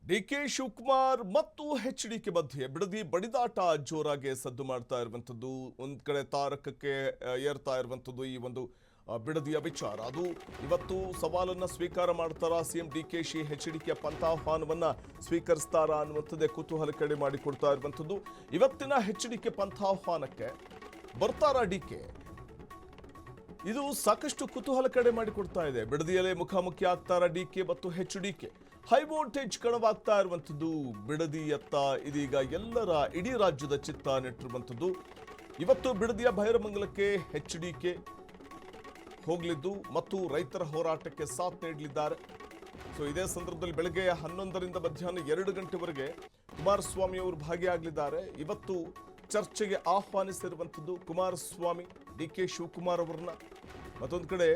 DK Shivakumar ಮತ್ತು HDK ಮಧ್ಯೆ ಬಿಡದಿ ಬಡಿದಾಟ ಜೋರಾಗಿ ಸದ್ದು ಮಾಡ್ತಾ ಇರುವಂತದ್ದು ಒಂದ್ ಕಡೆ ತಾರಕಕ್ಕೆ ಏರ್ತಾ ಇರುವಂತದ್ದು ಈ ಒಂದು ಬಿಡದಿಯ ವಿಚಾರ ಅದು ಇವತ್ತು ಸವಾಲನ್ನ ಸ್ವೀಕಾರ ಮಾಡ್ತಾರಾ ಸಿಎಂ ಡಿಕೆಶಿ ಎಚ್ಡಿಕೆ ಪಂಥಾಹ್ವಾನವನ್ನ ಸ್ವೀಕರಿಸ್ತಾರಾ ಅನ್ನುವಂಥದ್ದೇ ಕುತೂಹಲ ಕಡೆ ಮಾಡಿಕೊಡ್ತಾ ಇರುವಂತದ್ದು ಇವತ್ತಿನ ಎಚ್ಡಿಕೆ ಪಂಥಾಹ್ವಾನಕ್ಕೆ ಬರ್ತಾರಾ ಡಿಕೆ ಇದು ಸಾಕಷ್ಟು ಕುತೂಹಲ ಕಡೆ ಮಾಡಿಕೊಡ್ತಾ ಇದೆ ಬಿಡದಿಯಲ್ಲೇ ಮುಖಾಮುಖಿ ಆಗ್ತಾರ ಡಿಕೆ ಮತ್ತು ಎಚ್ಡಿಕೆ ಹೈ ವೋಲ್ಟೇಜ್ ಕಣವಾಗ್ತಾ ಇರುವಂತದ್ದು ಬಿಡದಿಯತ್ತ ಇದೀಗ ಎಲ್ಲರ ಇಡೀ ರಾಜ್ಯದ ಚಿತ್ತ ನೆಟ್ಟಿರುವಂತದ್ದು ಇವತ್ತು ಬಿಡದಿಯ ಬೈರಮಂಗಲಕ್ಕೆ ಎಚ್ಡಿಕೆ ಹೋಗಲಿದ್ದು ಮತ್ತು ರೈತರ ಹೋರಾಟಕ್ಕೆ ಸಾಥ್ ನೀಡಲಿದ್ದಾರೆ ಸೊ ಇದೇ ಸಂದರ್ಭದಲ್ಲಿ ಬೆಳಗ್ಗೆ 11ರಿಂದ ಮಧ್ಯಾಹ್ನ 2 ಗಂಟೆವರೆಗೆ ಕುಮಾರಸ್ವಾಮಿ ಅವರು ಭಾಗಿಯಾಗಲಿದ್ದಾರೆ ಇವತ್ತು ಚರ್ಚೆಗೆ ಆಹ್ವಾನಿಸಿರುವಂತದ್ದು ಕುಮಾರಸ್ವಾಮಿ ಡಿಕೆ ಶಿವಕುಮಾರ್ ಅವರನ್ನ ಮತ್ತೊಂದು ಕಡೆ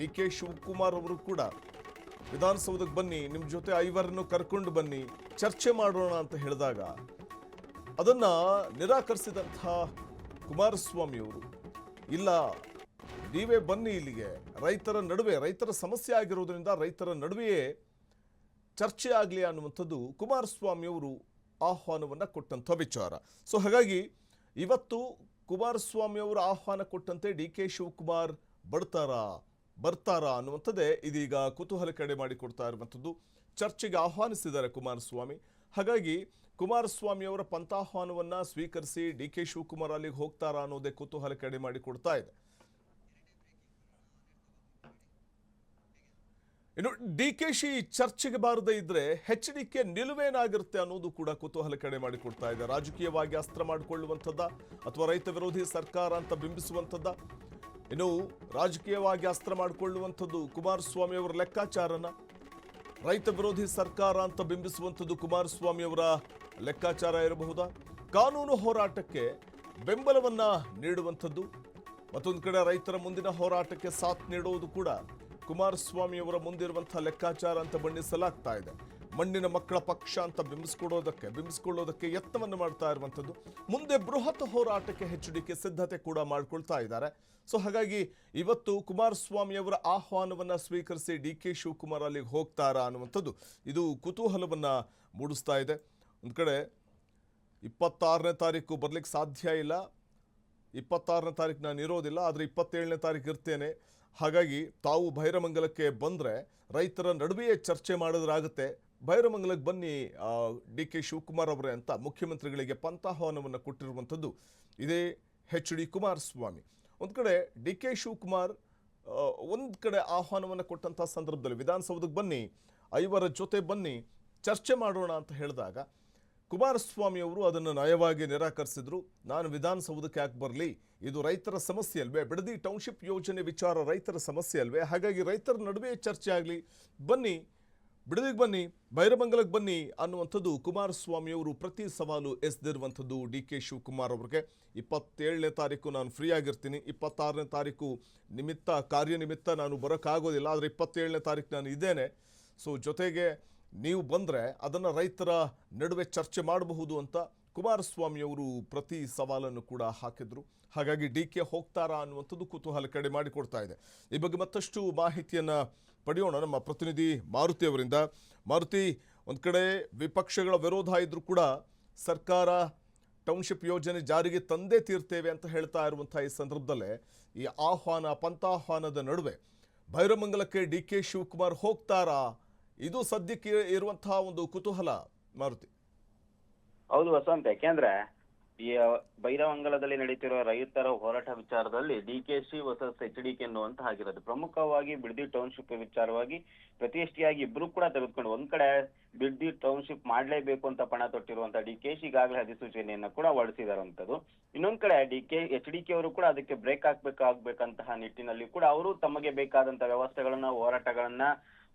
ಡಿಕೆ ಶಿವಕುಮಾರ್ ಅವರು ಕೂಡ ವಿಧಾನಸೌಧಕ್ಕೆ ಬನ್ನಿ ನಿಮ್ಮ ಜೊತೆ ಐವರನ್ನು ಕರ್ಕೊಂಡು ಬನ್ನಿ ಚರ್ಚೆ ಮಾಡೋಣ ಅಂತ ಹೇಳಿದಾಗ ಅದನ್ನ ನಿರಾಕರಿಸಿದಂತಹ ಕುಮಾರಸ್ವಾಮಿ ಅವರು ಇಲ್ಲ ನೀವೇ ಬನ್ನಿ ಇಲ್ಲಿಗೆ ರೈತರ ಸಮಸ್ಯೆ ಆಗಿರೋದ್ರಿಂದ ರೈತರ ನಡುವೆಯೇ ಚರ್ಚೆ ಆಗಲಿ ಅನ್ನುವಂಥದ್ದು ಕುಮಾರಸ್ವಾಮಿ ಅವರು ಆಹ್ವಾನವನ್ನು ಕೊಟ್ಟಂಥ ವಿಚಾರ ಸೊ ಹಾಗಾಗಿ ಇವತ್ತು ಕುಮಾರಸ್ವಾಮಿ ಅವರು ಆಹ್ವಾನ ಕೊಟ್ಟಂತೆ ಡಿ ಕೆ ಶಿವಕುಮಾರ್ ಬರ್ತಾರಾ ಅನ್ನುವಂಥದ್ದೇ ಇದೀಗ ಕುತೂಹಲ ಕಡೆ ಮಾಡಿಕೊಡ್ತಾ ಇರುವಂಥದ್ದು ಚರ್ಚೆಗೆ ಆಹ್ವಾನಿಸಿದ್ದಾರೆ ಕುಮಾರಸ್ವಾಮಿ ಹಾಗಾಗಿ ಕುಮಾರಸ್ವಾಮಿ ಅವರ ಪಂಥಾಹ್ವಾನವನ್ನು ಸ್ವೀಕರಿಸಿ ಡಿ ಕೆ ಶಿವಕುಮಾರ್ ಅಲ್ಲಿಗೆ ಹೋಗ್ತಾರಾ ಅನ್ನೋದೇ ಕುತೂಹಲ ಕಡೆ ಮಾಡಿಕೊಡ್ತಾ ಇದೆ ಇನ್ನು ಡಿಕೆಶಿ ಚರ್ಚೆಗೆ ಬಾರದೇ ಇದ್ರೆ ಎಚ್ಡಿಕೆ ನಿಲುವೇನಾಗಿರುತ್ತೆ ಅನ್ನೋದು ಕೂಡ ಕುತೂಹಲ ಕಡೆ ಮಾಡಿಕೊಡ್ತಾ ಇದೆ ರಾಜಕೀಯವಾಗಿ ಅಸ್ತ್ರ ಮಾಡಿಕೊಳ್ಳುವಂಥದ್ದ ಅಥವಾ ರೈತ ವಿರೋಧಿ ಸರ್ಕಾರ ಅಂತ ಬಿಂಬಿಸುವಂಥದ್ದ ಇನ್ನು ರಾಜಕೀಯವಾಗಿ ಅಸ್ತ್ರ ಮಾಡಿಕೊಳ್ಳುವಂಥದ್ದು ಕುಮಾರಸ್ವಾಮಿ ಅವರ ಲೆಕ್ಕಾಚಾರನ ರೈತ ವಿರೋಧಿ ಸರ್ಕಾರ ಅಂತ ಬಿಂಬಿಸುವಂಥದ್ದು ಕುಮಾರಸ್ವಾಮಿ ಅವರ ಲೆಕ್ಕಾಚಾರ ಇರಬಹುದಾ ಕಾನೂನು ಹೋರಾಟಕ್ಕೆ ಬೆಂಬಲವನ್ನ ನೀಡುವಂಥದ್ದು ಮತ್ತೊಂದು ಕಡೆ ರೈತರ ಮುಂದಿನ ಹೋರಾಟಕ್ಕೆ ಸಾಥ್ ನೀಡುವುದು ಕೂಡ ಕುಮಾರಸ್ವಾಮಿ ಅವರ ಮುಂದಿರುವಂತಹ ಲೆಕ್ಕಾಚಾರ ಅಂತ ಬಣ್ಣಿಸಲಾಗ್ತಾ ಇದೆ ಮಣ್ಣಿನ ಮಕ್ಕಳ ಪಕ್ಷ ಅಂತ ಬಿಂಬಿಸಿಕೊಳ್ಳೋದಕ್ಕೆ ಯತ್ನವನ್ನು ಮಾಡ್ತಾ ಇರುವಂಥದ್ದು ಮುಂದೆ ಬೃಹತ್ ಹೋರಾಟಕ್ಕೆ ಎಚ್ಡಿಕೆ ಸಿದ್ಧತೆ ಕೂಡ ಮಾಡ್ಕೊಳ್ತಾ ಇದ್ದಾರೆ ಸೊ ಹಾಗಾಗಿ ಇವತ್ತು ಕುಮಾರಸ್ವಾಮಿ ಅವರ ಆಹ್ವಾನವನ್ನ ಸ್ವೀಕರಿಸಿ ಡಿ ಕೆ ಶಿವಕುಮಾರ್ ಅಲ್ಲಿಗೆ ಹೋಗ್ತಾರಾ ಅನ್ನುವಂಥದ್ದು ಇದು ಕುತೂಹಲವನ್ನ ಮೂಡಿಸ್ತಾ ಇದೆ ಒಂದು ಕಡೆ 26ನೇ ತಾರೀಕು ಬರ್ಲಿಕ್ಕೆ ಸಾಧ್ಯ ಇಲ್ಲ 26ನೇ ತಾರೀಕು ನಾನು ಇರೋದಿಲ್ಲ ಆದರೆ 27ನೇ ತಾರೀಕು ಇರ್ತೇನೆ ಹಾಗಾಗಿ ತಾವು ಬೈರಮಂಗಲಕ್ಕೆ ಬಂದರೆ ರೈತರ ನಡುವೆಯೇ ಚರ್ಚೆ ಮಾಡೋದ್ರಾಗುತ್ತೆ ಬೈರಮಂಗಲಕ್ಕೆ ಬನ್ನಿ ಡಿ ಕೆ ಶಿವಕುಮಾರ್ ಅವರೇ ಅಂತ ಮುಖ್ಯಮಂತ್ರಿಗಳಿಗೆ ಪಂಥಾಹ್ವಾನವನ್ನು ಕೊಟ್ಟಿರುವಂಥದ್ದು ಇದೇ ಎಚ್ ಡಿ ಕುಮಾರಸ್ವಾಮಿ ಒಂದು ಕಡೆ ಡಿ ಕೆ ಶಿವಕುಮಾರ್ ಒಂದು ಕಡೆ ಆಹ್ವಾನವನ್ನು ಕೊಟ್ಟಂಥ ಸಂದರ್ಭದಲ್ಲಿ ವಿಧಾನಸೌಧಕ್ಕೆ ಬನ್ನಿ ಐವರ ಜೊತೆ ಬನ್ನಿ ಚರ್ಚೆ ಮಾಡೋಣ ಅಂತ ಹೇಳಿದಾಗ ಕುಮಾರಸ್ವಾಮಿ ಅವರು ಅದನ್ನು ನಯವಾಗಿ ನಿರಾಕರಿಸಿದ್ರು ನಾನು ವಿಧಾನಸೌಧಕ್ಕೆ ಯಾಕೆ ಬರಲಿ ಇದು ರೈತರ ಸಮಸ್ಯೆ ಅಲ್ವೇ ಬಿಡದಿ ಟೌನ್ಶಿಪ್ ಯೋಜನೆ ವಿಚಾರ ರೈತರ ಸಮಸ್ಯೆ ಅಲ್ವೇ ಹಾಗಾಗಿ ರೈತರ ನಡುವೆ ಚರ್ಚೆ ಆಗಲಿ ಬನ್ನಿ ಬಿಡದಿಗೆ ಬನ್ನಿ ಬೈರಮಂಗಲಕ್ಕೆ ಬನ್ನಿ ಅನ್ನುವಂಥದ್ದು ಕುಮಾರಸ್ವಾಮಿ ಅವರು ಪ್ರತಿ ಸವಾಲು ಎಸೆದಿರುವಂಥದ್ದು ಡಿ ಕೆ ಶಿವಕುಮಾರ್ ಅವರಿಗೆ 27ನೇ ತಾರೀಕು ನಾನು ಫ್ರೀ ಆಗಿರ್ತೀನಿ 26ನೇ ತಾರೀಕು ಕಾರ್ಯನಿಮಿತ್ತ ನಾನು ಬರೋಕ್ಕಾಗೋದಿಲ್ಲ ಆದರೆ 27ನೇ ತಾರೀಕು ನಾನು ಇದ್ದೇನೆ ಸೊ ಜೊತೆಗೆ ನೀವು ಬಂದರೆ ಅದನ್ನು ರೈತರ ನಡುವೆ ಚರ್ಚೆ ಮಾಡಬಹುದು ಅಂತ ಕುಮಾರಸ್ವಾಮಿ ಅವರು ಪ್ರತಿ ಸವಾಲನ್ನು ಕೂಡ ಹಾಕಿದ್ರು ಹಾಗಾಗಿ ಡಿ ಕೆ ಹೋಗ್ತಾರಾ ಅನ್ನುವಂಥದ್ದು ಕುತೂಹಲ ಕಡೆ ಮಾಡಿಕೊಡ್ತಾ ಇದೆ ಈ ಬಗ್ಗೆ ಮತ್ತಷ್ಟು ಮಾಹಿತಿಯನ್ನು ಪಡೆಯೋಣ ನಮ್ಮ ಪ್ರತಿನಿಧಿ ಮಾರುತಿ ಅವರಿಂದ ಮಾರುತಿ ಒಂದು ಕಡೆ ವಿಪಕ್ಷಗಳ ವಿರೋಧ ಇದ್ರೂ ಕೂಡ ಸರ್ಕಾರ ಟೌನ್ಶಿಪ್ ಯೋಜನೆ ಜಾರಿಗೆ ತಂದೇ ತೀರ್ತೇವೆ ಅಂತ ಹೇಳ್ತಾ ಇರುವಂಥ ಈ ಸಂದರ್ಭದಲ್ಲೇ ಈ ಪಂಥಾಹ್ವಾನದ ನಡುವೆ ಬೈರಮಂಗಲಕ್ಕೆ ಡಿ ಕೆ ಶಿವಕುಮಾರ್ ಹೋಗ್ತಾರಾ ಇದು ಸದ್ಯಕ್ಕೆ ಇರುವಂತಹ ಒಂದು ಕುತೂಹಲ ಮಾರುತಿ ಹೌದು ವಸಂತ್ ಯಾಕೆಂದ್ರೆ ಈ ಬೈರಮಂಗಲದಲ್ಲಿ ನಡೀತಿರುವ ರೈತರ ಹೋರಾಟ ವಿಚಾರದಲ್ಲಿ ಡಿಕೆಶಿ ವರ್ಸಸ್ ಎಚ್ಡಿಕೆ ಅನ್ನುವಂತ ಆಗಿರೋದು ಪ್ರಮುಖವಾಗಿ ಬಿಡದಿ ಟೌನ್ಶಿಪ್ ವಿಚಾರವಾಗಿ ಪ್ರತಿಷ್ಠೆಯಾಗಿ ಇಬ್ರು ಕೂಡ ತೆಗೆದುಕೊಂಡು ಒಂದ್ ಕಡೆ ಬಿಡದಿ ಟೌನ್ಶಿಪ್ ಮಾಡ್ಲೇಬೇಕು ಅಂತ ಪಣ ತೊಟ್ಟಿರುವಂತ ಡಿಕೆಶಿ ಈಗಾಗಲೇ ಅಧಿಸೂಚನೆಯನ್ನ ಕೂಡ ಹೊರಡಿಸಿದಾರಂತದ್ದು ಇನ್ನೊಂದ್ ಕಡೆ ಎಚ್ಡಿಕೆ ಅವರು ಕೂಡ ಅದಕ್ಕೆ ಬ್ರೇಕ್ ಆಗ್ಬೇಕಂತಹ ನಿಟ್ಟಿನಲ್ಲಿ ಕೂಡ ಅವರು ತಮಗೆ ಬೇಕಾದಂತಹ ವ್ಯವಸ್ಥೆಗಳನ್ನ ಹೋರಾಟಗಳನ್ನ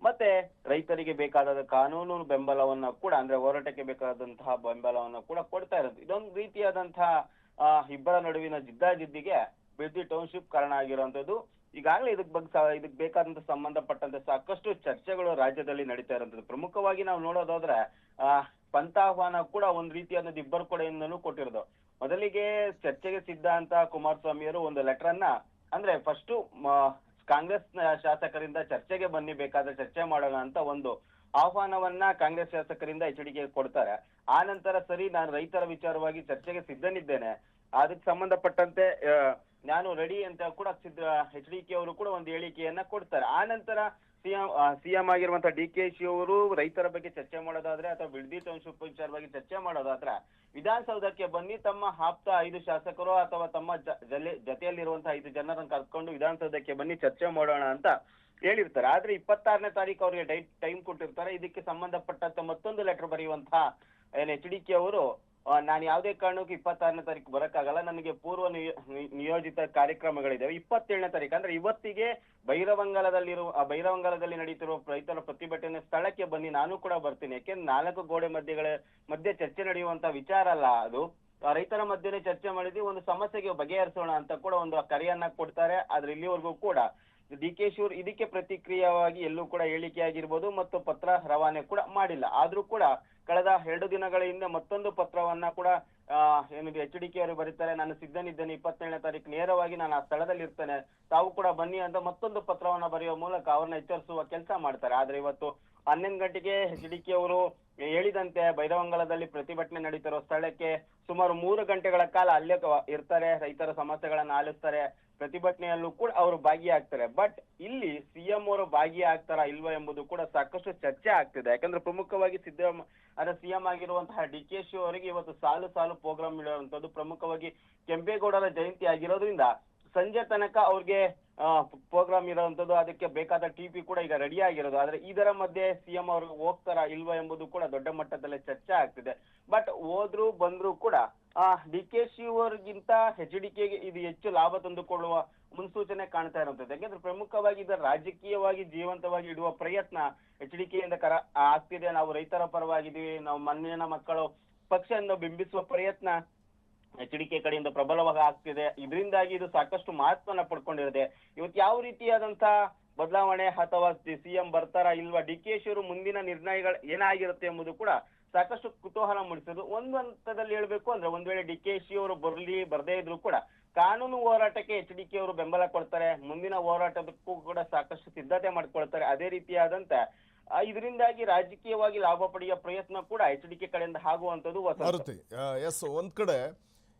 ಮತ್ತೆ ರೈತರಿಗೆ ಬೇಕಾದ ಕಾನೂನು ಬೆಂಬಲವನ್ನ ಕೂಡ ಅಂದ್ರೆ ಹೋರಾಟಕ್ಕೆ ಬೇಕಾದಂತಹ ಬೆಂಬಲವನ್ನ ಕೂಡ ಕೊಡ್ತಾ ಇರೋದು ಇದೊಂದು ರೀತಿಯಾದಂತಹ ಇಬ್ಬರ ನಡುವಿನ ಜಿದ್ದಾಜಿದ್ದಿಗೆ ಬಿಡದಿ ಟೌನ್ಶಿಪ್ ಕಾರಣ ಆಗಿರುವಂತದ್ದು ಈಗಾಗಲೇ ಇದಕ್ಕೆ ಬೇಕಾದಂತ ಸಂಬಂಧಪಟ್ಟಂತೆ ಸಾಕಷ್ಟು ಚರ್ಚೆಗಳು ರಾಜ್ಯದಲ್ಲಿ ನಡೀತಾ ಇರುವಂತದ್ದು ಪ್ರಮುಖವಾಗಿ ನಾವು ನೋಡೋದಾದ್ರೆ ಪಂಥಾಹ್ವಾನ ಕೂಡ ಒಂದ್ ರೀತಿಯಾದ ಇಬ್ಬರು ಕಡೆಯಿಂದನೂ ಕೊಟ್ಟಿರೋದು ಮೊದಲಿಗೆ ಚರ್ಚೆಗೆ ಸಿದ್ಧ ಅಂತ ಕುಮಾರಸ್ವಾಮಿಯವರು ಒಂದು ಲೆಟರ್ ಅನ್ನ ಅಂದ್ರೆ ಫಸ್ಟ್ ಕಾಂಗ್ರೆಸ್ ಶಾಸಕರಿಂದ ಚರ್ಚೆಗೆ ಬನ್ನಿ ಬೇಕಾದ್ರೆ ಚರ್ಚೆ ಮಾಡೋಣ ಅಂತ ಒಂದು ಆಹ್ವಾನವನ್ನ ಕಾಂಗ್ರೆಸ್ ಶಾಸಕರಿಂದ HDK ಕೊಡ್ತಾರೆ. ಆ ನಂತರ ಸರಿ ನಾನು ರೈತರ ವಿಚಾರವಾಗಿ ಚರ್ಚೆಗೆ ಸಿದ್ಧನಿದ್ದೇನೆ, ಅದಕ್ಕೆ ಸಂಬಂಧಪಟ್ಟಂತೆ ನಾನು ರೆಡಿ ಅಂತ ಕೂಡ HDK ಅವರು ಕೂಡ ಒಂದು ಹೇಳಿಕೆಯನ್ನ ಕೊಡ್ತಾರೆ. ಆ ನಂತರ ಸಿಎಂ ಆಗಿರುವಂತಹ DKಶಿ ಅವರು ರೈತರ ಬಗ್ಗೆ ಚರ್ಚೆ ಮಾಡೋದಾದ್ರೆ ಅಥವಾ ಬಿಡದಿ ಟೌನ್ಶಿಪ್ ವಿಚಾರವಾಗಿ ಚರ್ಚೆ ಮಾಡೋದಾದ್ರೆ ವಿಧಾನಸೌಧಕ್ಕೆ ಬನ್ನಿ, ತಮ್ಮ ಆಪ್ತ 5 ಶಾಸಕರು ಅಥವಾ ತಮ್ಮ ಜೊತೆಯಲ್ಲಿರುವಂತಹ 5 ಜನರನ್ನು ಕರ್ಕೊಂಡು ವಿಧಾನಸೌಧಕ್ಕೆ ಬನ್ನಿ, ಚರ್ಚೆ ಮಾಡೋಣ ಅಂತ ಹೇಳಿರ್ತಾರೆ. ಆದ್ರೆ 26ನೇ ತಾರೀಕು ಅವರಿಗೆ ಟೈಮ್ ಕೊಟ್ಟಿರ್ತಾರೆ. ಇದಕ್ಕೆ ಸಂಬಂಧಪಟ್ಟಂತ ಮತ್ತೊಂದು ಲೆಟರ್ ಬರೆಯುವಂತಹ HDK ಅವರು ನಾನು ಯಾವುದೇ ಕಾರಣಕ್ಕೂ 26ನೇ ತಾರೀಕು ಬರಕ್ಕಾಗಲ್ಲ, ನನಗೆ ಪೂರ್ವ ನಿಯೋಜಿತ ಕಾರ್ಯಕ್ರಮಗಳಿದ್ದಾವೆ. 27ನೇ ತಾರೀಕು ಅಂದ್ರೆ ಇವತ್ತಿಗೆ ಬೈರವಂಗಲದಲ್ಲಿ ನಡೀತಿರುವ ರೈತರ ಪ್ರತಿಭಟನೆ ಸ್ಥಳಕ್ಕೆ ಬನ್ನಿ, ನಾನು ಕೂಡ ಬರ್ತೀನಿ. ಯಾಕೆಂದ್ರೆ 4 ಗೋಡೆ ಮಧ್ಯೆ ಚರ್ಚೆ ನಡೆಯುವಂತ ವಿಚಾರ ಅಲ್ಲ ಅದು, ರೈತರ ಮಧ್ಯೆನೇ ಚರ್ಚೆ ಮಾಡಿದ್ವಿ, ಒಂದು ಸಮಸ್ಯೆಗೆ ಬಗೆಹರಿಸೋಣ ಅಂತ ಕೂಡ ಒಂದು ಕರೆಯನ್ನ ಕೊಡ್ತಾರೆ. ಆದ್ರೆ ಇಲ್ಲಿವರೆಗೂ ಕೂಡ DKಶಿ ಅವರು ಇದಕ್ಕೆ ಪ್ರತಿಕ್ರಿಯೆಯಾಗಿ ಎಲ್ಲೂ ಕೂಡ ಹೇಳಿಕೆ ಆಗಿರ್ಬೋದು ಮತ್ತು ಪತ್ರ ರವಾನೆ ಕೂಡ ಮಾಡಿಲ್ಲ. ಆದ್ರೂ ಕೂಡ ಕಳೆದ 2 ದಿನಗಳ ಹಿಂದೆ ಮತ್ತೊಂದು ಪತ್ರವನ್ನ ಕೂಡ HDK ಅವರು ಬರೀತಾರೆ, ನಾನು ಸಿದ್ಧನಿದ್ದೇನೆ, 27ನೇ ತಾರೀಕು ನೇರವಾಗಿ ನಾನು ಆ ಸ್ಥಳದಲ್ಲಿ ಇರ್ತೇನೆ, ತಾವು ಕೂಡ ಬನ್ನಿ ಅಂತ ಮತ್ತೊಂದು ಪತ್ರವನ್ನ ಬರೆಯುವ ಮೂಲಕ ಅವ್ರನ್ನ ಎಚ್ಚರಿಸುವ ಕೆಲಸ ಮಾಡ್ತಾರೆ. ಆದ್ರೆ ಇವತ್ತು 11 ಗಂಟೆಗೆ HDK ಅವರು ಹೇಳಿದಂತೆ ಬೈರವಂಗಲದಲ್ಲಿ ಪ್ರತಿಭಟನೆ ನಡೀತಿರೋ ಸ್ಥಳಕ್ಕೆ ಸುಮಾರು 3 ಗಂಟೆಗಳ ಕಾಲ ಅಲ್ಲೇ ಇರ್ತಾರೆ, ರೈತರ ಸಮಸ್ಯೆಗಳನ್ನ ಆಲಿಸ್ತಾರೆ, ಪ್ರತಿಭಟನೆಯಲ್ಲೂ ಕೂಡ ಅವರು ಭಾಗಿಯಾಗ್ತಾರೆ. ಬಟ್ ಇಲ್ಲಿ ಸಿಎಂ ಅವರು ಭಾಗಿಯಾಗ್ತಾರಾ ಇಲ್ವಾ ಎಂಬುದು ಕೂಡ ಸಾಕಷ್ಟು ಚರ್ಚೆ ಆಗ್ತಿದೆ. ಯಾಕಂದ್ರೆ ಪ್ರಮುಖವಾಗಿ ಸಿಎಂ ಆಗಿರುವಂತಹ DKಶಿ ಅವರಿಗೆ ಇವತ್ತು ಸಾಲು ಪ್ರೋಗ್ರಾಮ್ ಇಡುವಂತದ್ದು, ಪ್ರಮುಖವಾಗಿ ಕೆಂಪೇಗೌಡರ ಜಯಂತಿ ಆಗಿರೋದ್ರಿಂದ ಸಂಜೆ ತನಕ ಅವ್ರಿಗೆ ಪ್ರೋಗ್ರಾಮ್ ಇರುವಂತದ್ದು, ಅದಕ್ಕೆ ಬೇಕಾದ TP ಕೂಡ ಈಗ ರೆಡಿ ಆಗಿರೋದು. ಆದ್ರೆ ಇದರ ಮಧ್ಯೆ ಸಿಎಂ ಅವರು ಹೋಗ್ತಾರಾ ಇಲ್ವಾ ಎಂಬುದು ಕೂಡ ದೊಡ್ಡ ಮಟ್ಟದಲ್ಲಿ ಚರ್ಚೆ ಆಗ್ತಿದೆ. ಬಟ್ ಹೋದ್ರು ಬಂದ್ರು ಕೂಡ DKಶಿ ಅವರಿಗಿಂತ HDKಗೆ ಇದು ಹೆಚ್ಚು ಲಾಭ ತಂದುಕೊಳ್ಳುವ ಮುನ್ಸೂಚನೆ ಕಾಣ್ತಾ ಇರುವಂತದ್ದು. ಯಾಕಂದ್ರೆ ಪ್ರಮುಖವಾಗಿ ಇದರ ರಾಜಕೀಯವಾಗಿ ಜೀವಂತವಾಗಿ ಇಡುವ ಪ್ರಯತ್ನ HDKಯಿಂದ ಆಗ್ತಿದೆ. ನಾವು ರೈತರ ಪರವಾಗಿದ್ದೀವಿ, ನಾವು ಮಣ್ಣಿನ ಮಕ್ಕಳು ಪಕ್ಷವನ್ನು ಬಿಂಬಿಸುವ ಪ್ರಯತ್ನ HDK ಕಡೆಯಿಂದ ಪ್ರಬಲವಾಗಿ ಆಗ್ತಿದೆ. ಇದರಿಂದಾಗಿ ಇದು ಸಾಕಷ್ಟು ಮಹತ್ವನ ಪಡ್ಕೊಂಡಿರುತ್ತೆ. ಇವತ್ತು ಯಾವ ರೀತಿಯಾದಂತ ಬದಲಾವಣೆ ಅಥವಾ ಸಿಎಂ ಬರ್ತಾರಾ ಇಲ್ವಾ, DKಶಿ ಅವರು ಮುಂದಿನ ನಿರ್ಣಯಗಳು ಏನಾಗಿರುತ್ತೆ ಎಂಬುದು ಕೂಡ ಸಾಕಷ್ಟು ಕುತೂಹಲ ಮೂಡಿಸೋದು. ಒಂದು ಹಂತದಲ್ಲಿ ಹೇಳ್ಬೇಕು ಅಂದ್ರೆ ಒಂದ್ ವೇಳೆ DKಶಿ ಅವರು ಬರ್ದೇ ಇದ್ರು ಕೂಡ ಕಾನೂನು ಹೋರಾಟಕ್ಕೆ HDK ಅವರು ಬೆಂಬಲ ಕೊಡ್ತಾರೆ, ಮುಂದಿನ ಹೋರಾಟಕ್ಕೂ ಕೂಡ ಸಾಕಷ್ಟು ಸಿದ್ಧತೆ ಮಾಡ್ಕೊಳ್ತಾರೆ. ಅದೇ ರೀತಿಯಾದಂತ ಇದರಿಂದಾಗಿ ರಾಜಕೀಯವಾಗಿ ಲಾಭ ಪಡೆಯುವ ಪ್ರಯತ್ನ ಕೂಡ HDK ಕಡೆಯಿಂದ ಆಗುವಂತದ್ದು. ಒಂದ್ ಕಡೆ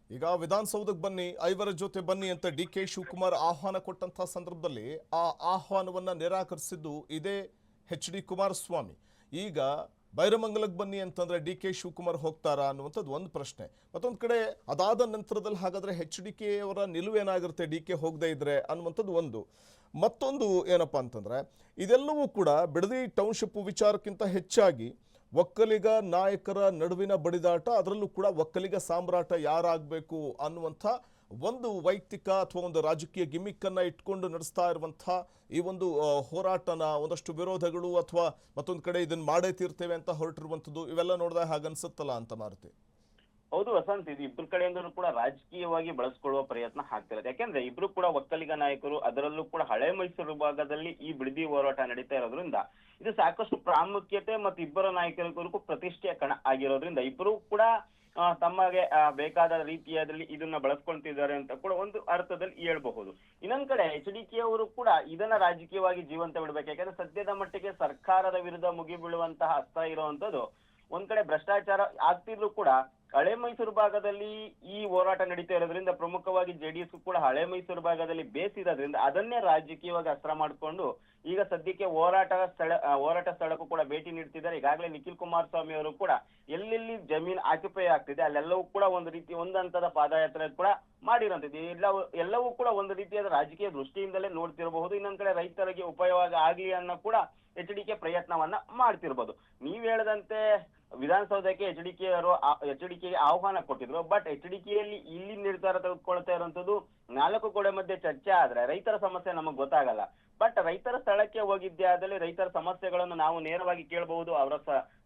ಈಗ ವಿಧಾನಸೌಧಕ್ಕೆ ಬನ್ನಿ, 5 ಜೊತೆ ಬನ್ನಿ ಅಂತ DK ಶಿವಕುಮಾರ್ ಆಹ್ವಾನ ಕೊಟ್ಟಂತಹ ಸಂದರ್ಭದಲ್ಲಿ ಆ ಆಹ್ವಾನವನ್ನ ನಿರಾಕರಿಸಿದ್ದು ಇದೇ HD ಕುಮಾರಸ್ವಾಮಿ. ಈಗ ಬೈರಮಂಗಲಕ್ಕೆ ಬನ್ನಿ ಅಂತಂದ್ರೆ DK ಶಿವಕುಮಾರ್ ಹೋಗ್ತಾರಾ ಅನ್ನುವಂಥದ್ದು ಒಂದು ಪ್ರಶ್ನೆ. ಮತ್ತೊಂದು ಕಡೆ ಅದಾದ ನಂತರದಲ್ಲಿ ಹಾಗಾದ್ರೆ HDK ಅವರ ನಿಲುವೇನಾಗಿರುತ್ತೆ DK ಹೋಗದೇ ಇದ್ರೆ ಅನ್ನುವಂಥದ್ದು ಒಂದು. ಮತ್ತೊಂದು ಏನಪ್ಪಾ ಅಂತಂದ್ರೆ ಇದೆಲ್ಲವೂ ಕೂಡ ಬಿಡದಿ ಟೌನ್ಶಿಪ್ ವಿಚಾರಕ್ಕಿಂತ ಹೆಚ್ಚಾಗಿ ಒಕ್ಕಲಿಗ ನಾಯಕರ ನಡುವಿನ ಬಡಿದಾಟ, ಅದರಲ್ಲೂ ಕೂಡ ಒಕ್ಕಲಿಗ ಸಾಮ್ರಾಟ ಯಾರಾಗಬೇಕು ಅನ್ನುವಂಥ ಒಂದು ವೈಯಕ್ತಿಕ ಅಥವಾ ಒಂದು ರಾಜಕೀಯ ಗಿಮಿಕ್ಕನ್ನು ಇಟ್ಕೊಂಡು ನಡೆಸ್ತಾ ಇರುವಂಥ ಈ ಒಂದು ಹೋರಾಟನ ಒಂದಷ್ಟು ವಿರೋಧಗಳು ಅಥವಾ ಮತ್ತೊಂದು ಕಡೆ ಇದನ್ನು ಮಾಡೇ ತೀರ್ತೇವೆ ಅಂತ ಹೊರಟಿರುವಂಥದ್ದು ಇವೆಲ್ಲ ನೋಡಿದಾಗ ಹಾಗನ್ಸುತ್ತಲ್ಲ ಅಂತ ಮಾರುತಿ. ಹೌದು ವಸಂತ್, ಇದು ಇಬ್ಬರ ಕಡೆಯಿಂದಲೂ ಕೂಡ ರಾಜಕೀಯವಾಗಿ ಬಳಸ್ಕೊಳ್ಳುವ ಪ್ರಯತ್ನ ಆಗ್ತಿರೋದು. ಯಾಕೆಂದ್ರೆ ಇಬ್ರು ಕೂಡ ಒಕ್ಕಲಿಗ ನಾಯಕರು, ಅದರಲ್ಲೂ ಕೂಡ ಹಳೆ ಮೈಸೂರು ಭಾಗದಲ್ಲಿ ಈ ಬಿಡದಿ ಹೋರಾಟ ನಡೀತಾ ಇರೋದ್ರಿಂದ ಇದು ಸಾಕಷ್ಟು ಪ್ರಾಮುಖ್ಯತೆ ಮತ್ತು ಇಬ್ಬರ ನಾಯಕರಿಗೂ ಪ್ರತಿಷ್ಠೆಯ ಕಣ ಆಗಿರೋದ್ರಿಂದ ಇಬ್ಬರು ಕೂಡ ತಮಗೆ ಬೇಕಾದ ರೀತಿಯಾದಲ್ಲಿ ಇದನ್ನ ಬಳಸ್ಕೊಳ್ತಿದ್ದಾರೆ ಅಂತ ಕೂಡ ಒಂದು ಅರ್ಥದಲ್ಲಿ ಹೇಳ್ಬಹುದು. ಇನ್ನೊಂದ್ ಕಡೆ HDK ಅವರು ಕೂಡ ಇದನ್ನ ರಾಜಕೀಯವಾಗಿ ಜೀವಂತ ಬಿಡ್ಬೇಕು. ಯಾಕಂದ್ರೆ ಸದ್ಯದ ಮಟ್ಟಿಗೆ ಸರ್ಕಾರದ ವಿರುದ್ಧ ಮುಗಿಬೀಳುವಂತಹ ಹಸ್ತ ಇರುವಂತದ್ದು, ಒಂದ್ ಕಡೆ ಭ್ರಷ್ಟಾಚಾರ ಆಗ್ತಿದ್ರು ಕೂಡ ಹಳೆ ಮೈಸೂರು ಭಾಗದಲ್ಲಿ ಈ ಹೋರಾಟ ನಡೀತಾ ಇರೋದ್ರಿಂದ ಪ್ರಮುಖವಾಗಿ JDS ಕೂಡ ಹಳೆ ಮೈಸೂರು ಭಾಗದಲ್ಲಿ ಬೇಸಿರೋದ್ರಿಂದ ಅದನ್ನೇ ರಾಜಕೀಯವಾಗಿ ಅಸ್ತ್ರ ಮಾಡಿಕೊಂಡು ಈಗ ಸದ್ಯಕ್ಕೆ ಹೋರಾಟ ಸ್ಥಳಕ್ಕೂ ಕೂಡ ಭೇಟಿ ನೀಡ್ತಿದ್ದಾರೆ. ಈಗಾಗಲೇ ನಿಖಿಲ್ ಕುಮಾರಸ್ವಾಮಿ ಅವರು ಕೂಡ ಎಲ್ಲೆಲ್ಲಿ ಜಮೀನ್ ಆಕ್ಯುಪೈ ಆಗ್ತಿದೆ ಅಲ್ಲೆಲ್ಲವೂ ಕೂಡ ಒಂದು ಹಂತದ ಪಾದಯಾತ್ರೆ ಕೂಡ ಮಾಡಿರೋಂಥದ್ದು. ಎಲ್ಲವೂ ಕೂಡ ಒಂದು ರೀತಿಯಾದ ರಾಜಕೀಯ ದೃಷ್ಟಿಯಿಂದಲೇ ನೋಡ್ತಿರಬಹುದು. ಇನ್ನೊಂದ್ ಕಡೆ ರೈತರಿಗೆ ಉಪಯೋಗ ಆಗ್ಲಿ ಅನ್ನೋ ಕೂಡ HDK ಪ್ರಯತ್ನವನ್ನ ಮಾಡ್ತಿರ್ಬೋದು. ನೀವ್ ಹೇಳದಂತೆ ವಿಧಾನಸೌಧಕ್ಕೆ HDK ಆಹ್ವಾನ ಕೊಟ್ಟಿದ್ರು. ಬಟ್ HDKಯಲ್ಲಿ ಇಲ್ಲಿ ನಿರ್ಧಾರ ತೆಗೆದುಕೊಳ್ತಾ ಇರುವಂತದ್ದು 4 ಗೋಡೆ ಮಧ್ಯೆ ಚರ್ಚೆ ಆದ್ರೆ ರೈತರ ಸಮಸ್ಯೆ ನಮಗ್ ಗೊತ್ತಾಗಲ್ಲ. ಬಟ್ ರೈತರ ಸ್ಥಳಕ್ಕೆ ಹೋಗಿದ್ದೆ ಆದಲ್ಲಿ ರೈತರ ಸಮಸ್ಯೆಗಳನ್ನು ನಾವು ನೇರವಾಗಿ ಕೇಳಬಹುದು, ಅವರ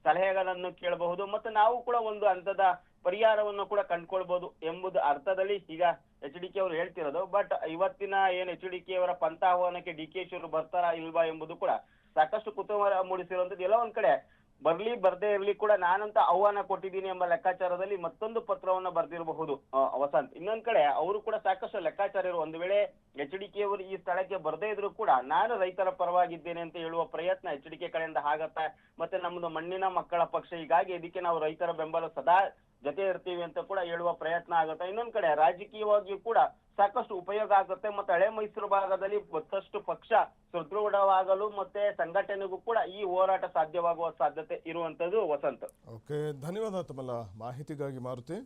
ಸಲಹೆಗಳನ್ನು ಕೇಳಬಹುದು ಮತ್ತು ನಾವು ಕೂಡ ಒಂದು ಹಂತದ ಪರಿಹಾರವನ್ನು ಕೂಡ ಕಂಡುಕೊಳ್ಬಹುದು ಎಂಬುದು ಅರ್ಥದಲ್ಲಿ ಈಗ HDK ಅವರು ಹೇಳ್ತಿರೋದು. ಬಟ್ ಇವತ್ತಿನ ಏನ್ HDK ಅವರ ಪಂಥ ಆಹ್ವಾನಕ್ಕೆ DKಶಿ ಅವರು ಬರ್ತಾರಾ ಇಲ್ವಾ ಎಂಬುದು ಕೂಡ ಸಾಕಷ್ಟು ಕುತೂಹಲ ಮೂಡಿಸಿರುವಂತದ್ದು. ಎಲ್ಲ ಒಂದ್ ಕಡೆ ಬರ್ದೇ ಇರ್ಲಿ ಕೂಡ ನಾನಂತ ಆಹ್ವಾನ ಕೊಟ್ಟಿದ್ದೀನಿ ಎಂಬ ಲೆಕ್ಕಾಚಾರದಲ್ಲಿ ಮತ್ತೊಂದು ಪತ್ರವನ್ನ ಬರ್ದಿರಬಹುದು ವಸಂತ್. ಇನ್ನೊಂದ್ ಕಡೆ ಅವರು ಕೂಡ ಸಾಕಷ್ಟು ಲೆಕ್ಕಾಚಾರ ಇರುವ, ಒಂದು ವೇಳೆ HDK ಅವರು ಈ ಸ್ಥಳಕ್ಕೆ ಬರ್ದೇ ಇದ್ರು ಕೂಡ ನಾನು ರೈತರ ಪರವಾಗಿದ್ದೇನೆ ಅಂತ ಹೇಳುವ ಪ್ರಯತ್ನ HDK ಕಡೆಯಿಂದ ಆಗತ್ತೆ. ಮತ್ತೆ ನಮ್ದು ಮಣ್ಣಿನ ಮಕ್ಕಳ ಪಕ್ಷ, ಹೀಗಾಗಿ ಇದಕ್ಕೆ ನಾವು ರೈತರ ಬೆಂಬಲ ಸದಾ ಜೊತೆ ಇರ್ತೀವಿ ಅಂತ ಕೂಡ ಹೇಳುವ ಪ್ರಯತ್ನ ಆಗುತ್ತೆ. ಇನ್ನೊಂದ್ ಕಡೆ ರಾಜಕೀಯವಾಗಿಯೂ ಕೂಡ ಸಾಕಷ್ಟು ಉಪಯೋಗ ಆಗುತ್ತೆ. ಮತ್ತೆ ಹಳೆ ಮೈಸೂರು ಭಾಗದಲ್ಲಿ ಮತ್ತಷ್ಟು ಪಕ್ಷ ಸುದೃಢವಾಗಲು ಮತ್ತೆ ಸಂಘಟನೆಗೂ ಕೂಡ ಈ ಹೋರಾಟ ಸಾಧ್ಯವಾಗುವ ಸಾಧ್ಯತೆ ಇರುವಂತದ್ದು ವಸಂತ. ಓಕೆ, ಧನ್ಯವಾದ ತಮ್ಮೆಲ್ಲ ಮಾಹಿತಿಗಾಗಿ ಮಾರುತಿ.